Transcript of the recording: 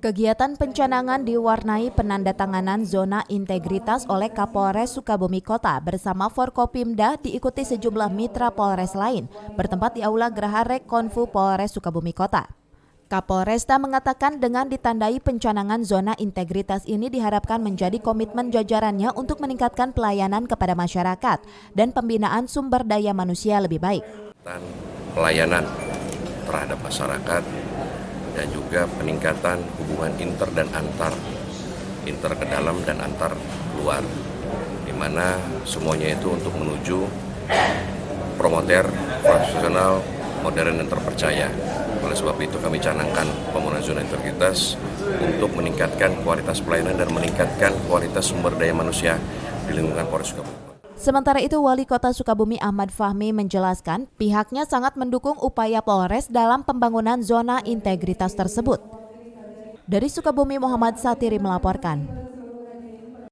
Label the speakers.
Speaker 1: Kegiatan pencanangan diwarnai penandatanganan zona integritas oleh Kapolres Sukabumi Kota bersama Forkopimda diikuti sejumlah mitra Polres lain bertempat di Aula Geraha Rekonfu Polres Sukabumi Kota. Kapolresta mengatakan dengan ditandai pencanangan zona integritas ini diharapkan menjadi komitmen jajarannya untuk meningkatkan pelayanan kepada masyarakat dan pembinaan sumber daya manusia lebih baik.
Speaker 2: Pelayanan terhadap masyarakat dan juga peningkatan hubungan inter dan inter ke dalam dan antar luar, di mana semuanya itu untuk menuju promoter profesional, modern dan terpercaya. Oleh sebab itu kami canangkan pembangunan zona integritas untuk meningkatkan kualitas pelayanan dan meningkatkan kualitas sumber daya manusia di lingkungan Polres Sukabumi.
Speaker 1: Sementara itu, Wali Kota Sukabumi Ahmad Fahmi menjelaskan pihaknya sangat mendukung upaya Polres dalam pembangunan zona integritas tersebut. Dari Sukabumi, Muhammad Satiri melaporkan.